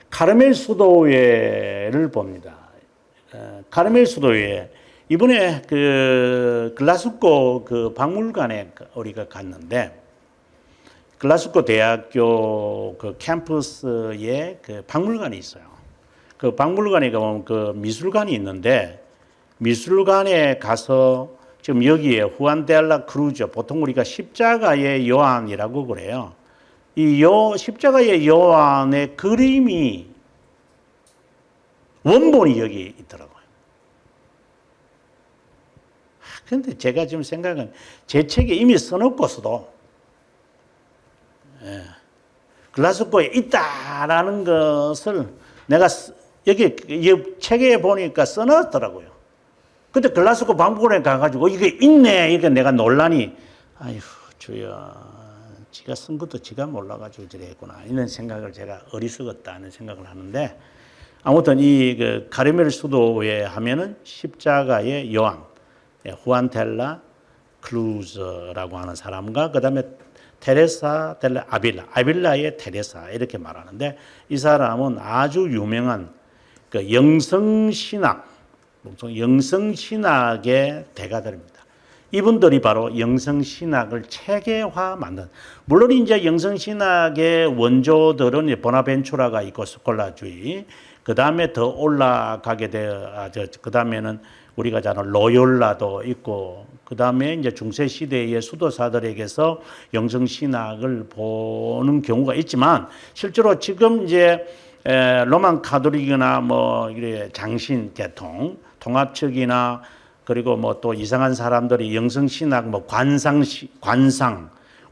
카르멜 수도회를 봅니다. 카르멜 수도회 이번에 그 글라스고 그 박물관에 우리가 갔는데 글라스고 대학교 그 캠퍼스에 그 박물관이 있어요. 그 박물관에 가면 그 미술관이 있는데 미술관에 가서 지금 여기에 후안 데 알라 크루즈 보통 우리가 십자가의 요한이라고 그래요. 이 십자가의 요한의 그림이 원본이 여기 있더라고요. 근데 제가 지금 생각은 제 책에 이미 써놓고서도 글라스고에 있다라는 것을 내가 여기 책에 보니까 써놨더라고요. 근데 글라스고 박물관에 가가지고 이게 있네. 이게 내가 논란이 아휴 주여 지가 쓴 것도 지가 몰라가지고 저래 했구나 이런 생각을 제가 어리석었다는 생각을 하는데 아무튼 이 그 카르멜 수도회 하면은 십자가의 요한 후안 텔라 클루즈라고 하는 사람과 그 다음에 테레사 델 아빌라의 테레사 이렇게 말하는데 이 사람은 아주 유명한 그 영성신학의 대가들입니다. 이분들이 바로 영성신학을 체계화 만든, 물론 이제 영성신학의 원조들은 보나벤투라가 있고 스콜라주의, 그 다음에 더 올라가게 되어, 그 다음에는 우리가 잘 아는 로욜라도 있고, 그 다음에 이제 중세시대의 수도사들에게서 영성신학을 보는 경우가 있지만, 실제로 지금 이제 로만 카톨릭이나 뭐 이래 장신 계통, 통합측이나 그리고 뭐 또 이상한 사람들이 영성신학 뭐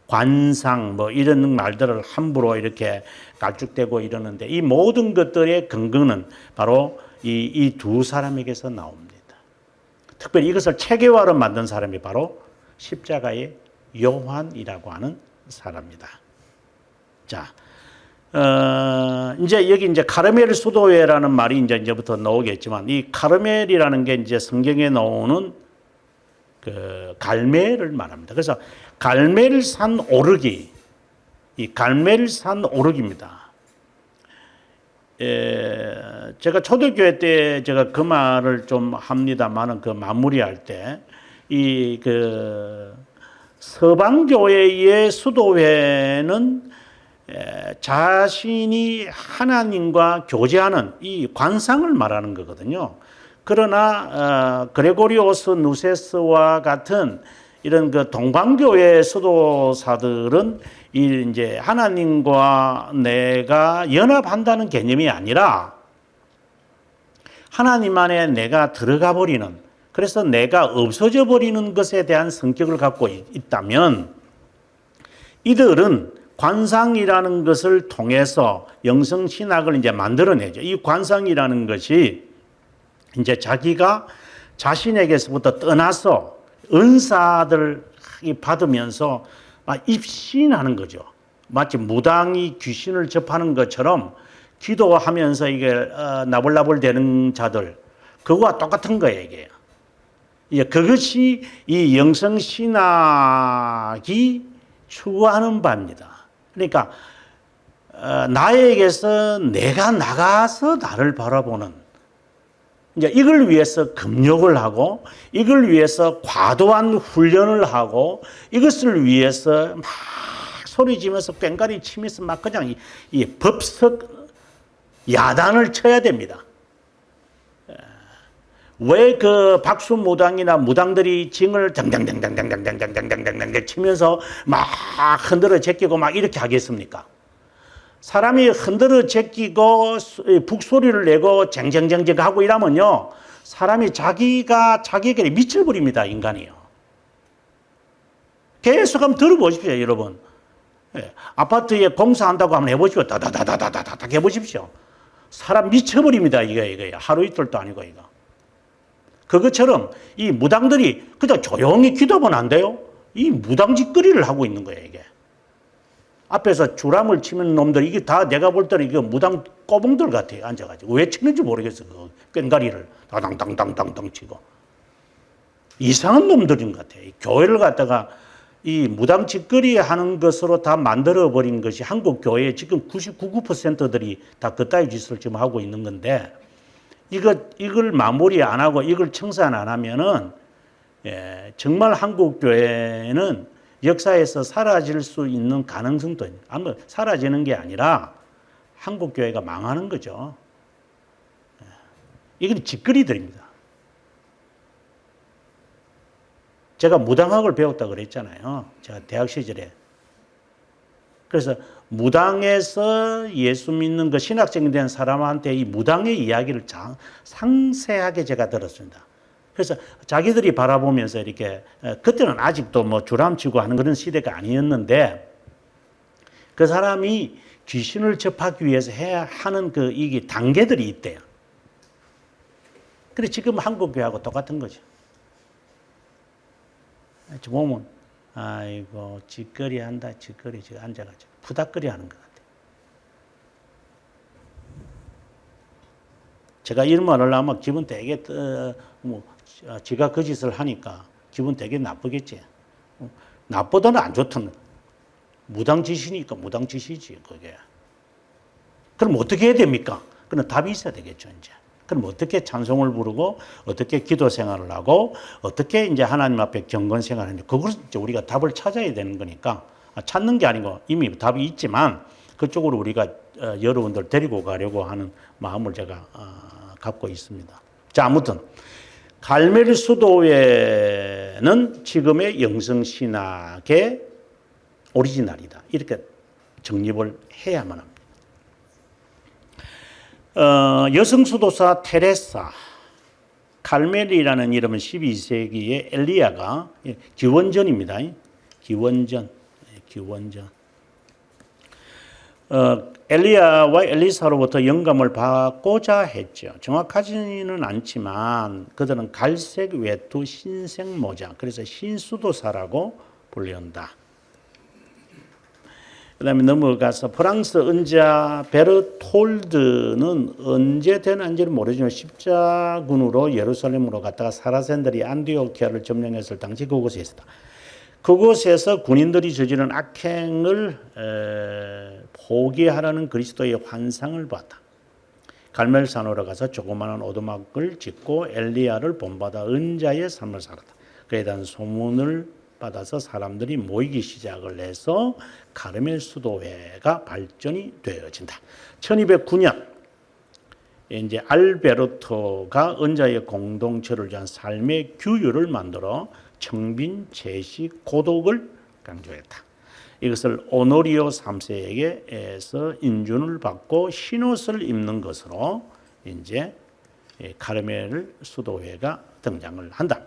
관상 뭐 이런 말들을 함부로 이렇게 깔쭉대고 이러는데 이 모든 것들의 근거는 바로 이 두 사람에게서 나옵니다. 특별히 이것을 체계화로 만든 사람이 바로 십자가의 요한이라고 하는 사람입니다. 자, 이제 여기 이제 카르멜 수도회라는 말이 이제부터 나오겠지만 이 카르멜이라는 게 이제 성경에 나오는 그 갈멜을 말합니다. 그래서 갈멜산 오르기, 이 갈멜산 오르기입니다. 제가 초대교회 때 제가 그 말을 좀 합니다만은 그 마무리할 때 이 그 서방교회의 수도회는 자신이 하나님과 교제하는 이 관상을 말하는 거거든요. 그러나 그레고리오스 누세스와 같은 이런 그 동방교회 수도사들은 이 이제 하나님과 내가 연합한다는 개념이 아니라 하나님 안에 내가 들어가 버리는, 그래서 내가 없어져 버리는 것에 대한 성격을 갖고 있다면 이들은 관상이라는 것을 통해서 영성신학을 이제 만들어내죠. 이 관상이라는 것이 이제 자기가 자신에게서부터 떠나서 은사들 받으면서 입신하는 거죠. 마치 무당이 귀신을 접하는 것처럼 기도하면서 이게 나불나불 되는 자들, 그거와 똑같은 거예요, 이게. 그것이 이 영성신학이 추구하는 바입니다. 그러니까 나에게서 내가 나가서 나를 바라보는, 이제 이걸 위해서 금욕을 하고 이걸 위해서 과도한 훈련을 하고 이것을 위해서 막 소리 지면서 꽹과리 치면서 막 그냥 이 법석 야단을 쳐야 됩니다. 왜 그 박수무당이나 무당들이 징을 댕댕댕댕댕댕댕댕댕댕댕 치면서 막 흔들어 제끼고 막 이렇게 하겠습니까? 사람이 흔들어 제끼고 북소리를 내고 쟁쟁쟁쟁 하고 이러면요, 사람이 자기에게 미쳐버립니다, 인간이요. 계속 한번 들어보십시오, 여러분. 아파트에 공사한다고 한번 해보십시오. 다다다다다다닥 해보십시오. 사람 미쳐버립니다, 이거. 하루 이틀도 아니고, 이거. 그것처럼 이 무당들이 그냥 조용히 기도하면 안 돼요? 이 무당짓거리를 하고 있는 거예요, 이게. 앞에서 주람을 치는 놈들, 이게 다 내가 볼 때는 이게 무당 꼬봉들 같아요, 앉아가지고. 왜 치는지 모르겠어, 그 꽹과리를. 다당당당당당 치고. 이상한 놈들인 것 같아요. 교회를 갖다가 이 무당 짓거리 하는 것으로 다 만들어버린 것이 한국 교회 지금 99%들이 다 그따위 짓을 지금 하고 있는 건데 이걸 마무리 안 하고 이걸 청산 안 하면은 정말 한국 교회는 역사에서 사라질 수 있는 가능성도 아마 사라지는 게 아니라 한국 교회가 망하는 거죠. 이건 짓거리들입니다. 제가 무당학을 배웠다고 그랬잖아요. 제가 대학 시절에. 그래서 무당에서 예수 믿는 그 신학생이 된 사람한테 이 무당의 이야기를 상세하게 제가 들었습니다. 그래서 자기들이 바라보면서 이렇게 그때는 아직도 뭐 주람치고 하는 그런 시대가 아니었는데 그 사람이 귀신을 접하기 위해서 해야 하는 그 이게 단계들이 있대요. 그래 지금 한국 교회하고 똑같은 거죠. 보면 아이고 짓거리 한다 짓거리 지금 앉아가지고 부닥거리 하는 것 같아요. 제가 이런 말을 하면 기분 되게 지가 그 짓을 하니까 기분 되게 나쁘겠지. 나쁘든 안 좋든 무당짓이니까 무당짓이지 그게. 그럼 어떻게 해야 됩니까? 그럼 답이 있어야 되겠죠 이제. 그럼 어떻게 찬송을 부르고 어떻게 기도 생활을 하고 어떻게 이제 하나님 앞에 경건 생활을 하는지 그걸 이제 우리가 답을 찾아야 되는 거니까 찾는 게 아니고 이미 답이 있지만 그쪽으로 우리가 여러분들 데리고 가려고 하는 마음을 제가 갖고 있습니다. 자 아무튼 갈멜 수도회는 지금의 영성신학의 오리지널이다. 이렇게 정립을 해야만 합니다. 여성 수도사 테레사 갈멜이라는 이름은 12세기의 엘리야가 기원전입니다. 기원전. 엘리야와 엘리사로부터 영감을 받고자 했죠. 정확하지는 않지만 그들은 갈색 외투 흰색 모자 그래서 신수도사라고 불린다. 그 다음에 넘어가서 프랑스 은자 베르톨드는 언제 되는지는 모르지만 십자군으로 예루살렘으로 갔다가 사라센들이 안디오키아를 점령했을 당시 그곳에 있었다. 그곳에서 군인들이 저지른 악행을 포기하라는 그리스도의 환상을 봤다. 갈멜산으로 가서 조그마한 오두막을 짓고 엘리야를 본받아 은자의 삶을 살았다. 그에 대한 소문을 받아서 사람들이 모이기 시작을 해서 가르멜 수도회가 발전이 되어진다. 1209년 이제 알베르토가 은자의 공동체를 위한 삶의 규율을 만들어 청빈, 채식, 고독을 강조했다. 이것을 오노리오 3세에게서 인준을 받고 흰옷을 입는 것으로 이제 가르멜 수도회가 등장을 한다.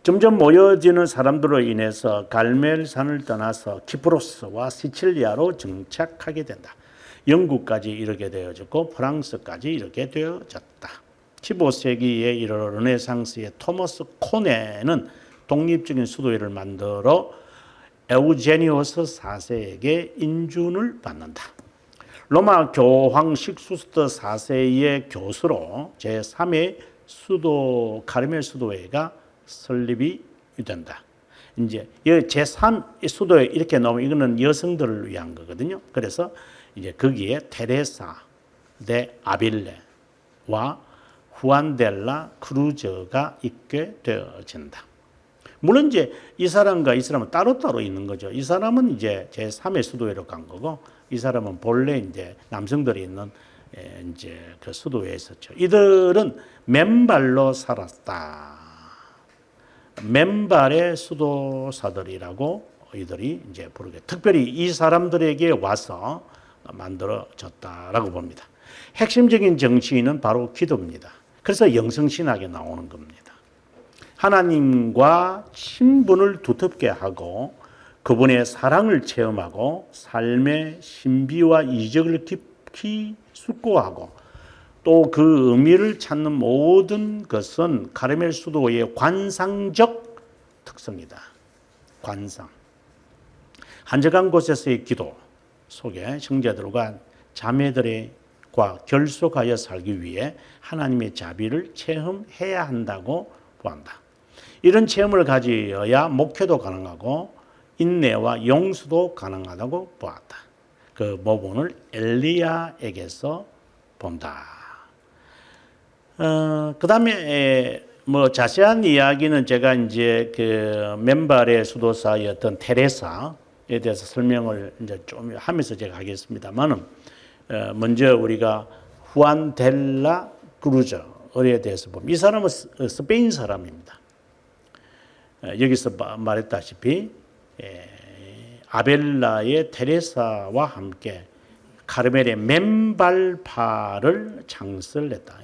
점점 모여지는 사람들로 인해서 갈멜산을 떠나서 키프로스와 시칠리아로 정착하게 된다. 영국까지 이르게 되어졌고 프랑스까지 이르게 되어졌다. 15세기에 이르러 르네상스의 토머스 코네는 독립적인 수도회를 만들어 에우제니오스 4세에게 인준을 받는다. 로마 교황 식수스터 4세의 교수로 제3의 수도 가르멜 수도회가 설립이 된다. 이제 제3 수도회 이렇게 나오면 이거는 여성들을 위한 거거든요. 그래서 이제 거기에 테레사 데 아빌레와 후안델라 크루저가 있게 되어진다. 물론 이제 이 사람과 이 사람은 따로따로 있는 거죠. 이 사람은 이제 제3의 수도회로 간 거고 이 사람은 본래 이제 남성들이 있는 이제 그 수도회에 있었죠. 이들은 맨발로 살았다. 맨발의 수도사들이라고 이들이 이제 부르게 특별히 이 사람들에게 와서 만들어졌다라고 봅니다. 핵심적인 정치인은 바로 기도입니다. 그래서 영성신학에 나오는 겁니다. 하나님과 친분을 두텁게 하고 그분의 사랑을 체험하고 삶의 신비와 이적을 깊이 숙고하고 또 그 의미를 찾는 모든 것은 가르멜 수도의 관상적 특성이다. 관상. 한적한 곳에서의 기도 속에 형제들과 자매들과 결속하여 살기 위해 하나님의 자비를 체험해야 한다고 보한다. 이런 체험을 가져야 목회도 가능하고 인내와 용서도 가능하다고 보았다. 그 모본을 엘리야에게서 본다. 그 다음에 뭐 자세한 이야기는 제가 이제 그 맨발의 수도사였던 테레사에 대해서 설명을 이제 좀 하면서 제가 하겠습니다만은 먼저 우리가 후안 델라 크루저에 대해서 보면 이 사람은 스페인 사람입니다. 여기서 말했다시피 아벨라의 테레사와 함께 카르멜의 맨발파를 창설했다.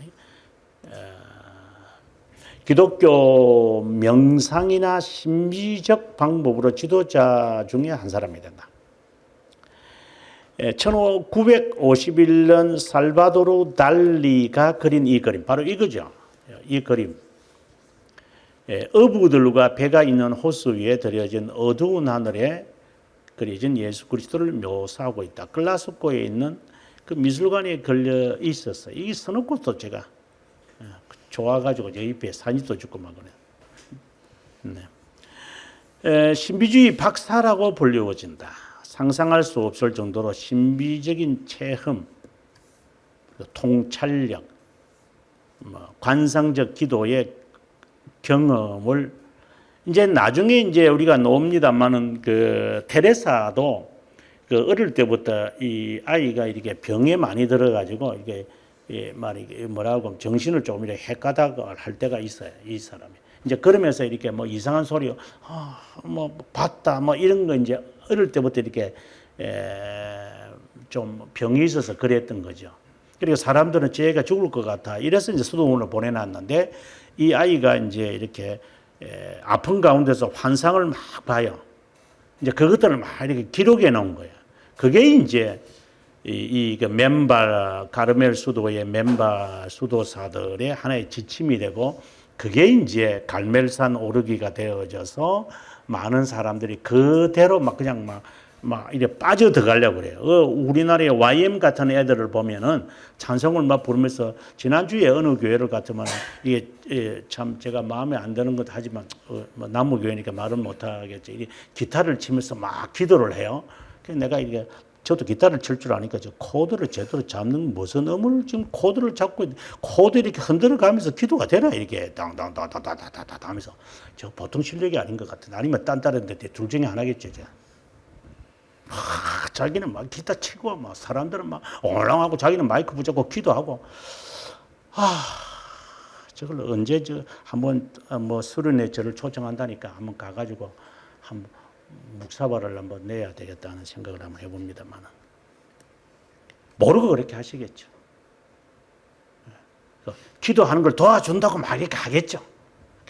기독교 명상이나 심리적 방법으로 지도자 중에 한 사람이 된다. 1951년 살바도르 달리가 그린 이 그림, 바로 이거죠. 이 그림. 어부들과 배가 있는 호수 위에 들여진 어두운 하늘에 그려진 예수 그리스도를 묘사하고 있다. 글라스고에 있는 그 미술관에 걸려 있었어요. 이 서너 곳도 제가 좋아가지고 제 옆에 사진도 찍고 막 그래요. 네. 신비주의 박사라고 불리워진다. 상상할 수 없을 정도로 신비적인 체험, 통찰력, 관상적 기도의 경험을 이제 나중에 이제 우리가 나옵니다만은 그 테레사도 그 어릴 때부터 이 아이가 이렇게 병에 많이 들어가지고 이게 뭐라고 정신을 조금 이렇게 헷가닥을 할 때가 있어요. 이 사람이. 이제 그러면서 이렇게 뭐 이상한 소리, 뭐 봤다, 뭐 이런 거 이제 어릴 때부터 이렇게 좀 병이 있어서 그랬던 거죠. 그리고 사람들은 쟤가 죽을 것 같아. 이래서 이제 수도원을 보내놨는데 이 아이가 이제 이렇게 아픈 가운데서 환상을 막 봐요. 이제 그것들을 막 이렇게 기록해 놓은 거예요. 그게 이제 이 맨발 가르멜 수도의 맨발 수도사들의 하나의 지침이 되고 그게 이제 갈멜산 오르기가 되어져서 많은 사람들이 그대로 막 그냥 막 이렇게 빠져 들어가려고 그래요. 우리나라의 YM 같은 애들을 보면은 찬송을 막 부르면서 지난주에 어느 교회를 갔지만 이게 참 제가 마음에 안 드는 것 하지만 뭐 남무교회니까 말은 못 하겠죠. 이게 기타를 치면서 막 기도를 해요. 그래서 내가 이게 저도 기타를 칠 줄 아니까 저 코드를 제대로 잡는 무슨 음을 지금 코드를 잡고 코드 이렇게 흔들어 가면서 기도가 되나 이렇게 당당당당당당당 하면서 저 보통 실력이 아닌 것 같은 아니면 딴 다른데 둘 중에 하나겠죠. 자기는 막 기타 치고 막 사람들은 막 올랑하고 자기는 마이크 붙잡고 기도하고 저걸 언제 한번 뭐 수련회 저를 초청한다니까 한번 가가지고 한번 묵사발을 한번 내야 되겠다는 생각을 한번 해봅니다만 모르고 그렇게 하시겠죠. 기도하는 걸 도와준다고 막 이렇게 하겠죠.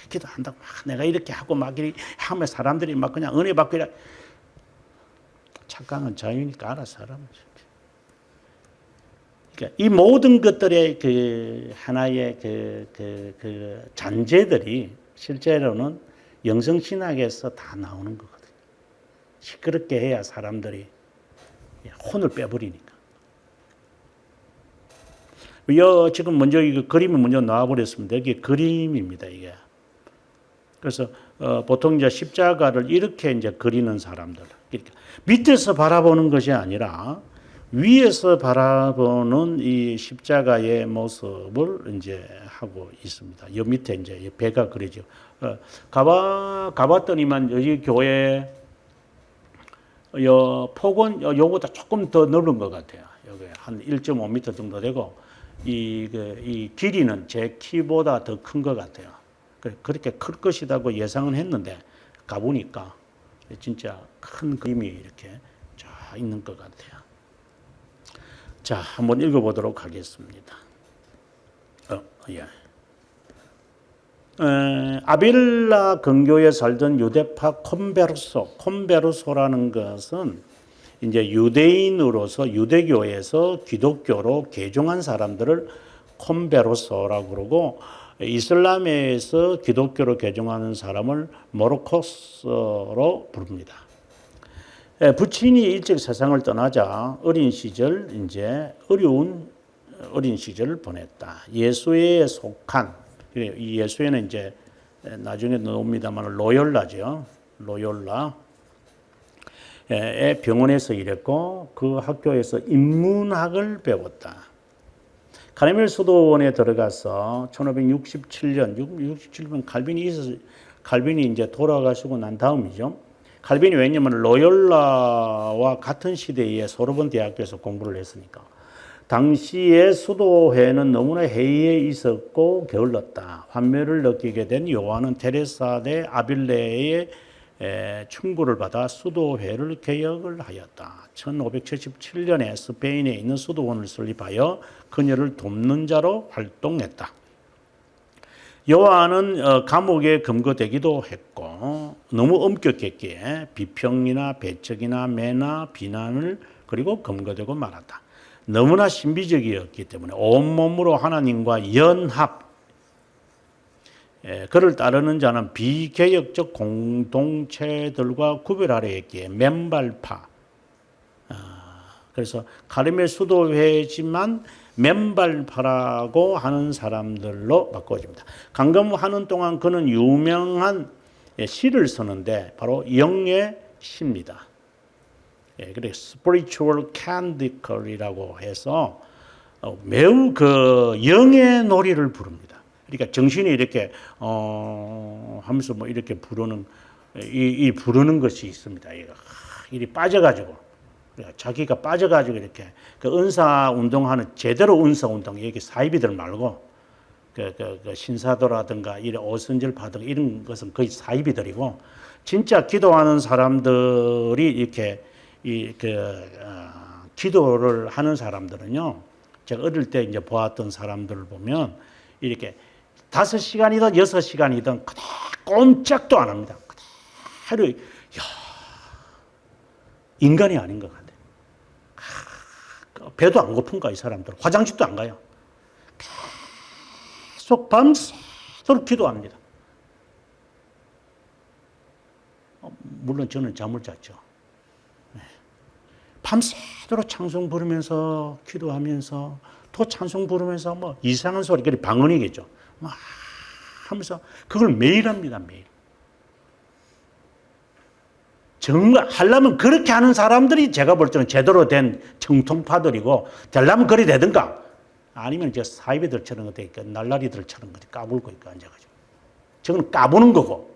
기도한다고 막 내가 이렇게 하고 막 이렇게 하면 사람들이 막 그냥 은혜 받고 이래. 착각은 자유니까 알아서 하라는 거죠. 그러니까 이 모든 것들의 그 하나의 그 잔재들이 실제로는 영성신학에서 다 나오는 거거든요. 시끄럽게 해야 사람들이 혼을 빼버리니까. 지금 먼저 이거 그림이 먼저 나와버렸습니다. 이게 그림입니다, 이게. 그래서 보통 이제 십자가를 이렇게 이제 그리는 사람들. 그러니까 밑에서 바라보는 것이 아니라 위에서 바라보는 이 십자가의 모습을 이제 하고 있습니다. 여 밑에 이제 배가 그려져. 가봤더니만 여기 교회 폭은 요거보다 조금 더 넓은 것 같아요. 여기 한 1.5m 정도 되고 이 길이는 제 키보다 더 큰 것 같아요. 그렇게 클 것이라고 예상은 했는데 가보니까 진짜 큰 그림이 이렇게 쫙 있는 것 같아요. 자, 한번 읽어보도록 하겠습니다. 아빌라 근교에 살던 유대파 콤베르소라는 것은 이제 유대인으로서 유대교에서 기독교로 개종한 사람들을 콤베르소라고 그러고 이슬람에서 기독교로 개종하는 사람을 모로코스로 부릅니다. 부친이 일찍 세상을 떠나자 어린 시절 이제 어려운 어린 시절을 보냈다. 예수회에 속한 이 예수회는 이제 나중에 나옵니다만 로욜라죠. 로욜라. 병원에서 일했고 그 학교에서 인문학을 배웠다. 카르멜 수도원에 들어가서 1567년, 67년 칼빈이 이제 돌아가시고 난 다음이죠. 칼빈이 왜냐면 로욜라와 같은 시대에 소르본 대학교에서 공부를 했으니까. 당시에 수도회는 너무나 해이해 있었고 게을렀다. 환멸을 느끼게 된 요한은 테레사 대 아빌레의 충고를 받아 수도회를 개혁을 하였다. 1577년에 스페인에 있는 수도원을 설립하여 그녀를 돕는 자로 활동했다. 요한은 감옥에 검거되기도 했고 너무 엄격했기에 비평이나 배척이나 매나 비난을 그리고 검거되고 말았다. 너무나 신비적이었기 때문에 온몸으로 하나님과 연합, 그를 따르는 자는 비개혁적 공동체들과 구별하려 했기에 맨발파, 그래서 카르멜 수도회지만 맨발파라고 하는 사람들로 바꿔집니다. 강검하는 동안 그는 유명한 시를 쓰는데 바로 영의 시입니다. 그래서 spiritual canticle이라고 해서 매우 그 영의 놀이를 부릅니다. 그러니까 정신이 이렇게 하면서 뭐 이렇게 부르는 이 부르는 것이 있습니다. 이리 빠져가지고 자기가 빠져가지고 이렇게 그 은사 운동하는 제대로 은사 운동 여기 사이비들 말고 그 신사도라든가 이런 오선절 파등 이런 것은 거의 사이비들이고 진짜 기도하는 사람들이 이렇게 기도를 하는 사람들은요, 제가 어릴 때 이제 보았던 사람들을 보면 이렇게 5시간이든 6시간이든 꼼짝도 안 합니다. 그대로 인간이 아닌 것 같아요. 배도 안 고픈가 이 사람들. 화장실도 안 가요. 계속 밤새도록 기도합니다. 물론 저는 잠을 잤죠. 밤새도록 찬송 부르면서 기도하면서 또 찬송 부르면서 뭐 이상한 소리, 그게 방언이겠죠. 막 하면서 그걸 매일 합니다. 매일. 정말 하려면 그렇게 하는 사람들이 제가 볼 때는 제대로 된 정통파들이고 되려면 그리 되든가 아니면 저 사이비들처럼 날라리들처럼 까불고 있고 앉아가지고 저건 까부는 거고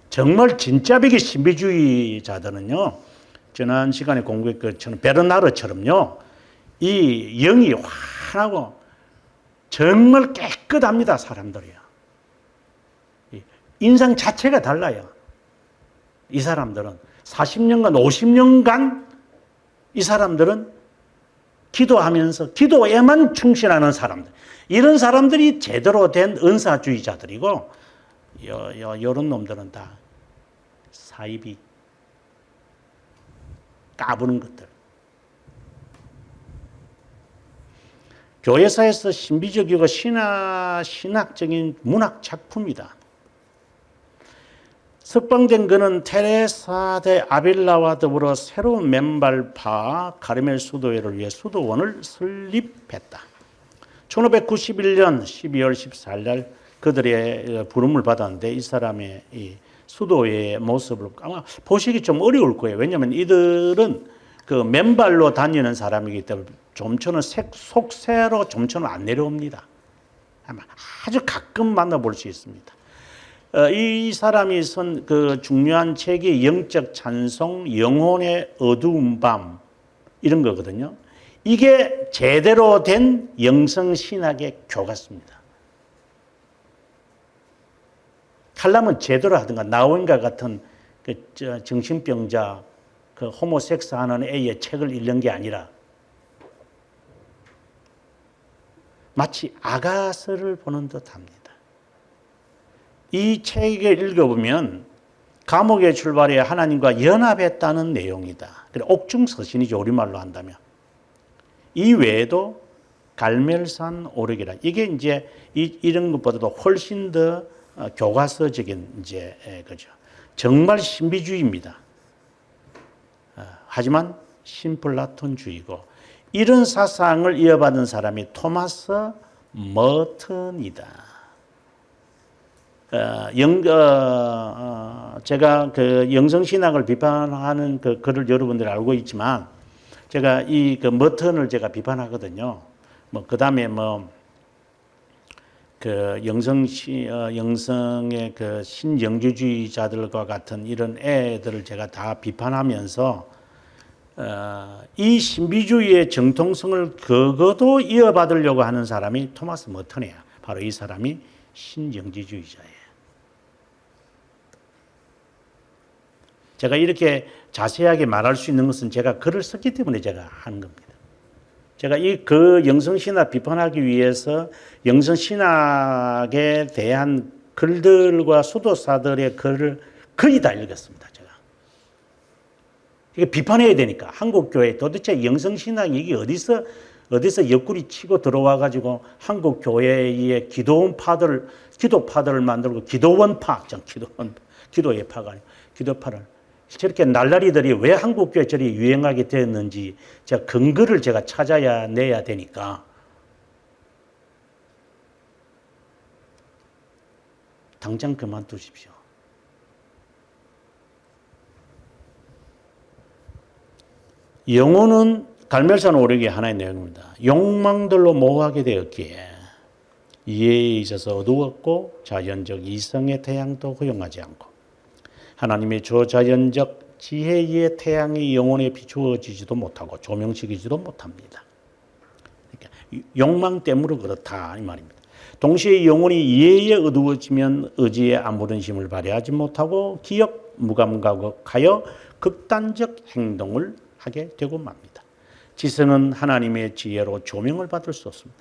정말 진짜 백의 신비주의자들은요 지난 시간에 공부했던 것처럼 베르나르처럼요 이 영이 환하고 정말 깨끗합니다. 사람들이요. 인상 자체가 달라요. 이 사람들은 40년간 50년간 이 사람들은 기도하면서 기도에만 충실하는 사람들. 이런 사람들이 제대로 된 은사주의자들이고 이런 놈들은 다 사이비 까부는 것들. 교회사에서 신비적이고 신학적인 문학 작품이다. 석방된 그는 테레사 대 아빌라와 더불어 새로운 맨발파 카르멜 수도회를 위해 수도원을 설립했다. 1591년 12월 14일 날 그들의 부름을 받았는데 이 사람의 이 수도회의 모습을 아마 보시기 좀 어려울 거예요. 왜냐하면 이들은 그 맨발로 다니는 사람이기 때문에 좀처는 속세로 좀처는 안 내려옵니다. 아마 아주 가끔 만나볼 수 있습니다. 이 사람이 쓴 그 중요한 책이 영적 찬송, 영혼의 어두운 밤 이런 거거든요. 이게 제대로 된 영성신학의 교과서입니다. 하려면 제대로 하든가 나온과 같은 그 정신병자 그 호모섹스 하는 애의 책을 읽는 게 아니라 마치 아가서를 보는 듯합니다. 이 책을 읽어보면 감옥에 출발해 하나님과 연합했다는 내용이다. 옥중서신이죠. 우리말로 한다면. 이 외에도 갈멜산 오르기라. 이게 이제 이런 것보다도 훨씬 더 교과서적인 이제 그죠. 정말 신비주의입니다. 하지만 신플라톤주의고 이런 사상을 이어받은 사람이 토마스 머튼이다. 제가 그 영성신학을 비판하는 그 글을 여러분들이 알고 있지만 제가 이 그 머턴을 제가 비판하거든요. 뭐 그다음에 뭐 그 영성의 그 신영주주의자들과 같은 이런 애들을 제가 다 비판하면서 이 신비주의의 정통성을 그거도 이어받으려고 하는 사람이 토마스 머턴이에요. 바로 이 사람이 신영지주의자예요. 제가 이렇게 자세하게 말할 수 있는 것은 제가 글을 썼기 때문에 제가 하는 겁니다. 제가 그 영성신학 비판하기 위해서 영성신학에 대한 글들과 수도사들의 글을 거의 다 읽었습니다. 제가. 이게 비판해야 되니까 한국교회 도대체 영성신학이 이게 어디서 옆구리 치고 들어와가지고 한국교회의 기도파들을 만들고 기도의 파가 아니고 기도파를 저렇게 날라리들이 왜 한국교회 저리 유행하게 되었는지 제가 근거를 제가 찾아내야 되니까 당장 그만두십시오. 영혼은 갈멜산 오르기 하나의 내용입니다. 욕망들로 모호하게 되었기에 이해에 있어서 어두웠고 자연적 이성의 태양도 허용하지 않고 하나님의 저자연적 지혜의 태양이 영혼에 비추어지지도 못하고 조명시키지도 못합니다. 그러니까 욕망 때문에 그렇다 이 말입니다. 동시에 영혼이 이해에 어두워지면 의지에 아무런 힘을 발휘하지 못하고 기억, 무감각하여 극단적 행동을 하게 되고 맙니다. 지성은 하나님의 지혜로 조명을 받을 수 없습니다.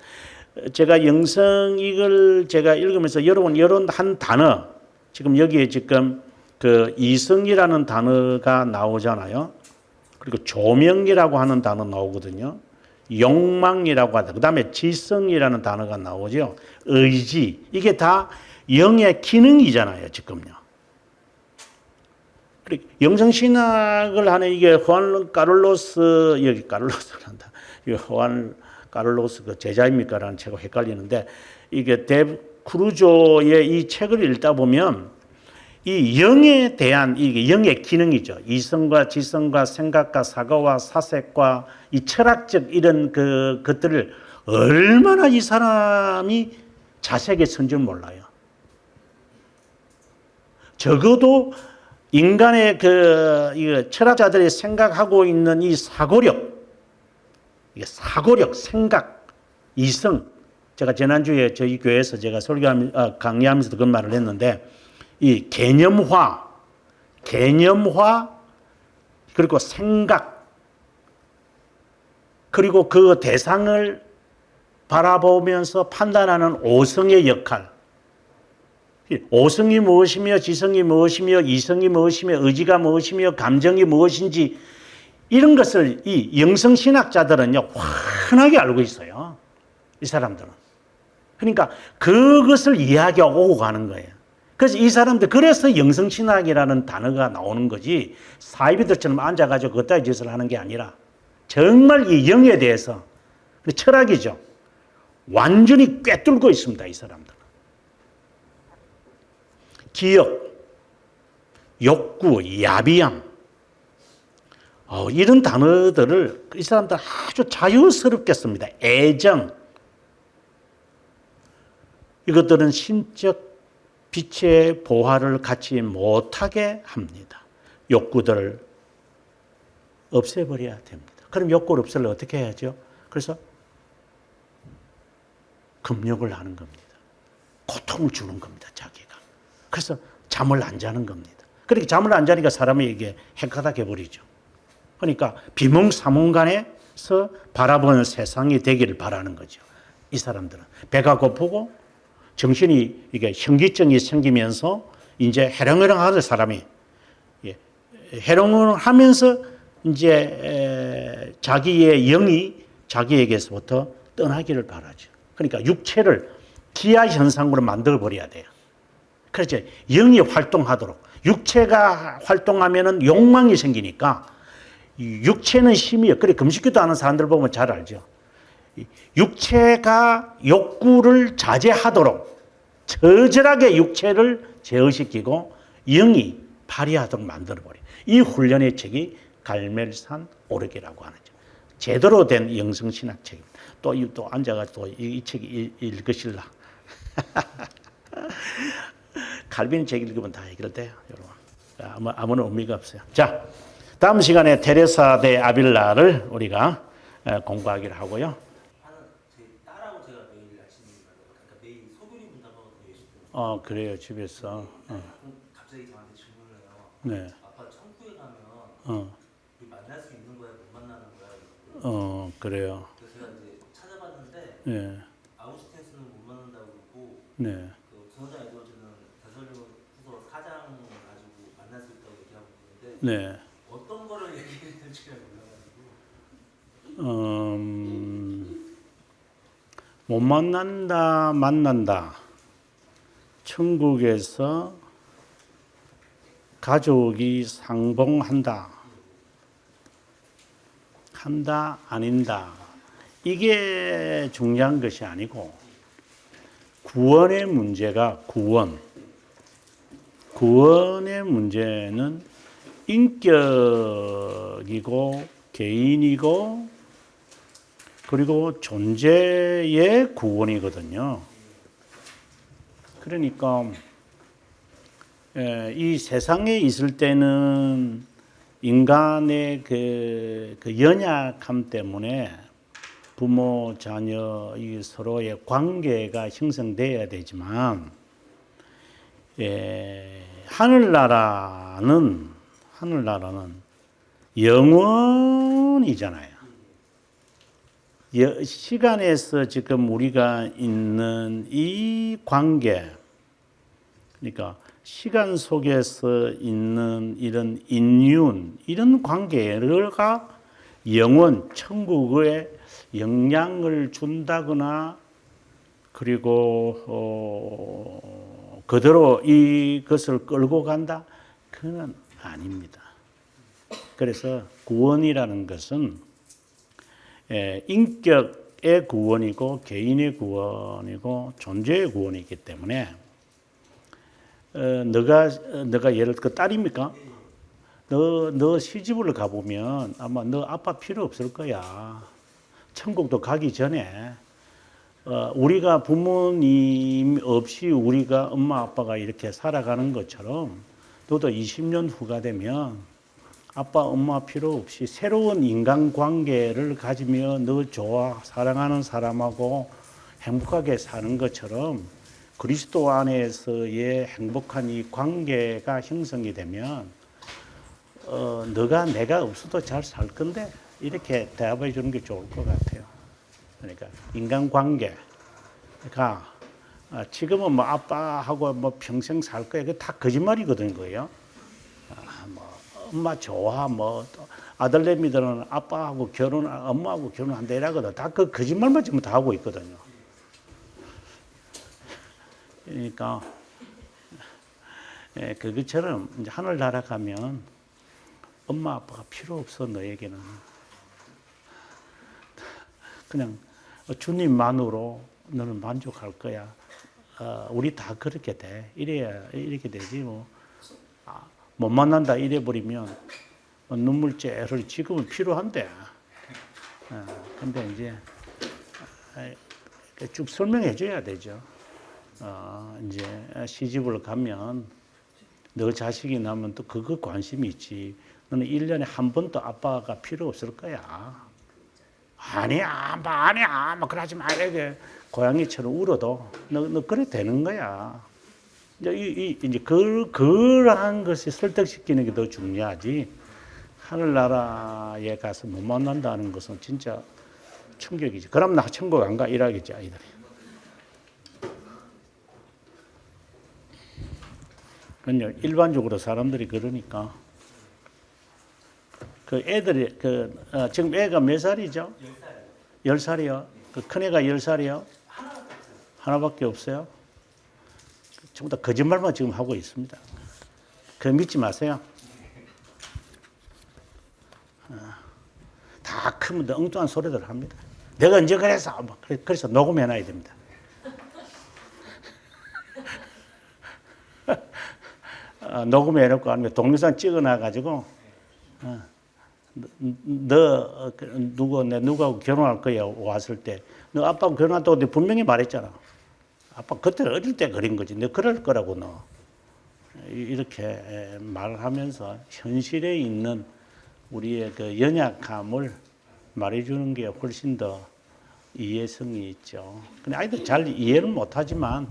제가 이걸 제가 읽으면서 여러분 이런 한 단어 지금 여기에 지금 그 이성이라는 단어가 나오잖아요. 그리고 조명이라고 하는 단어 나오거든요. 욕망이라고 하다. 그다음에 지성이라는 단어가 나오죠. 의지. 이게 다 영의 기능이잖아요, 지금요. 그리고 영성신학을 하는 이게 후안 카를로스 여기 카를로스란다. 후안 카를로스 그 제자입니까라는 책과 헷갈리는데 이게 크루조의 이 책을 읽다 보면 이 영에 대한 이게 영의 기능이죠. 이성과 지성과 생각과 사고와 사색과 이 철학적 이런 것들을 얼마나 이 사람이 자세하게 쓴 줄 몰라요. 적어도 인간의 이 철학자들이 생각하고 있는 이 사고력, 생각, 이성. 제가 지난주에 저희 교회에서 제가 강의하면서도 그런 말을 했는데 이 개념화 그리고 생각 그리고 그 대상을 바라보면서 판단하는 오성의 역할 오성이 무엇이며 지성이 무엇이며 이성이 무엇이며 의지가 무엇이며 감정이 무엇인지 이런 것을 이 영성신학자들은요 환하게 알고 있어요. 이 사람들은. 그러니까 그것을 이야기하고 가는 거예요. 그래서 이 사람들 그래서 영성신학이라는 단어가 나오는 거지 사이비들처럼 앉아가지고 그따위 짓을 하는 게 아니라 정말 이 영에 대해서 철학이죠. 완전히 꿰뚫고 있습니다. 이 사람들은. 기억, 욕구, 야비함 이런 단어들을 이 사람들 아주 자유스럽게 씁니다. 애정 이것들은 신적 빛의 보화를 갖지 못하게 합니다. 욕구들을 없애버려야 됩니다. 그럼 욕구를 없애려면 어떻게 해야죠? 그래서 금욕을 하는 겁니다. 고통을 주는 겁니다. 자기가. 그래서 잠을 안 자는 겁니다. 그렇게 잠을 안 자니까 사람이 이게 헷가닥해 버리죠. 그러니까 비몽사몽간에서 바라보는 세상이 되기를 바라는 거죠. 이 사람들은 배가 고프고 정신이 이게 현기증이 생기면서 이제 해롱해롱하는 사람이 해롱하면서 이제 자기의 영이 자기에게서부터 떠나기를 바라죠. 그러니까 육체를 기아 현상으로 만들어 버려야 돼요. 그래서 영이 활동하도록 육체가 활동하면은 욕망이 생기니까 육체는 힘이요. 그래 금식기도 하는 사람들 보면 잘 알죠. 육체가 욕구를 자제하도록 처절하게 육체를 제어시키고 영이 발휘하도록 만들어버려. 이 훈련의 책이 갈멜산 오르기라고 하는 책. 제대로 된 영성신학 책입니다. 또 앉아가지고 이 책 읽으실라. 칼빈 책 읽으면 다 해결돼요. 여러분. 아무런 의미가 없어요. 자, 다음 시간에 테레사 대 아빌라를 우리가 공부하기로 하고요. 딸하고 제가 매일 아침에 그러니까 매일 소변이 문답하고 그래요. 집에서. 갑자기 저한테 질문을 해요. 네. 아빠 천국에 가면 우리 만날 수 있는 거야, 못 만나는 거야? 그래요. 그래서 제가 이제 찾아봤는데 네. 아우구스티누스는 못 만난다고 그러고 네. 그 선자 에드워즈는 데살로니가후서 4장 가지고 만날 수 있다고 얘기하고 있는데 네. 어떤 거를 얘기했는지 잘 몰라가지고. 못 만난다, 만난다. 천국에서 가족이 상봉한다. 한다, 아닌다. 이게 중요한 것이 아니고, 구원의 문제가 구원의 문제는 인격이고, 개인이고, 그리고 존재의 구원이거든요. 그러니까 이 세상에 있을 때는 인간의 그 연약함 때문에 부모, 자녀 이 서로의 관계가 형성돼야 되지만 하늘나라는 영원이잖아요. 시간에서 지금 우리가 있는 이 관계, 그러니까 시간 속에서 있는 이런 인륜, 이런 관계가 영원, 천국에 영향을 준다거나 그리고 그대로 이것을 끌고 간다? 그건 아닙니다. 그래서 구원이라는 것은 인격의 구원이고 개인의 구원이고 존재의 구원이기 때문에 너가 예를 들어 딸입니까? 너 시집을 가보면 아마 너 아빠 필요 없을 거야. 천국도 가기 전에 우리가 부모님 없이 우리가 엄마 아빠가 이렇게 살아가는 것처럼 너도 20년 후가 되면 아빠, 엄마 필요 없이 새로운 인간관계를 가지며 너 좋아, 사랑하는 사람하고 행복하게 사는 것처럼 그리스도 안에서의 행복한 이 관계가 형성이 되면 너가 내가 없어도 잘 살 건데 이렇게 대답해 주는 게 좋을 것 같아요. 그러니까 인간관계가 지금은 뭐 아빠하고 뭐 평생 살 거야. 그게 다 거짓말이거든요. 그거요. 엄마 좋아, 뭐, 아들내미들은 아빠하고 엄마하고 결혼한다 이러거든. 다 그 거짓말만 지금 다 하고 있거든요. 그러니까, 그것처럼 이제 하늘나라 가면 엄마 아빠가 필요 없어, 너에게는. 그냥 주님만으로 너는 만족할 거야. 우리 다 그렇게 돼. 이렇게 되지, 뭐. 못 만난다 이래버리면 눈물째를 지금은 필요한데 근데 이제 쭉 설명해 줘야 되죠. 이제 시집을 가면 너 자식이 나면 또 그거 관심이 있지. 너는 1년에 한 번도 아빠가 필요 없을 거야. 아니야 막 그러지 마. 이렇게 고양이처럼 울어도 너 그래 되는 거야. 이제 그러한 것이 설득시키는 게 더 중요하지. 하늘나라에 가서 못 만난다는 것은 진짜 충격이지. 그럼 나 천국 안 가 이러겠지 아이들이. 그냥 일반적으로 사람들이 그러니까 그 애들이 지금 애가 몇 살이죠? 10살이요. 그 큰 애가 10살이요. 하나밖에 없어요. 전부 다 거짓말만 지금 하고 있습니다. 그거 믿지 마세요. 다 크면 엉뚱한 소리들 합니다. 내가 언제 그래서 그래서 녹음해놔야 됩니다. 녹음해놓고 아니면 동영상 찍어놔가지고 너 누구하고 결혼할 거야 왔을 때 너 아빠하고 결혼한다고 내가 분명히 말했잖아. 아빠 그때 어릴 때 그린 거지. 너 그럴 거라고 너 이렇게 말을 하면서 현실에 있는 우리의 그 연약함을 말해주는 게 훨씬 더 이해성이 있죠. 근데 아이들 잘 이해는 못하지만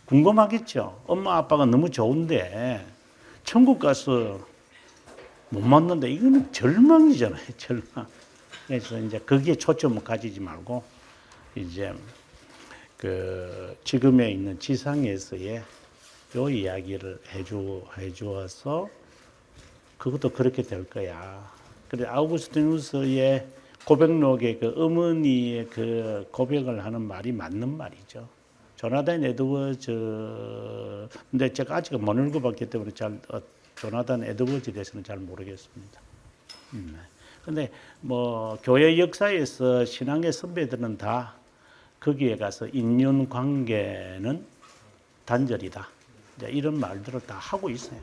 궁금하겠죠. 엄마 아빠가 너무 좋은데 천국 가서 못 만난다. 이거는 절망이잖아요. 절망. 그래서 이제 거기에 초점을 가지지 말고 이제 그 지금에 있는 지상에서의 요 이야기를 해주어서 그것도 그렇게 될 거야. 그래 아우구스티누스의 고백록의 그 어머니의 그 고백을 하는 말이 맞는 말이죠. 조나단 에드워즈 근데 제가 아직 못 읽어봤기 때문에 잘 조나단 에드워즈에 대해서는 잘 모르겠습니다. 근데 뭐 교회 역사에서 신앙의 선배들은 다 거기에 가서 인연 관계는 단절이다. 이제 이런 말들을 다 하고 있어요.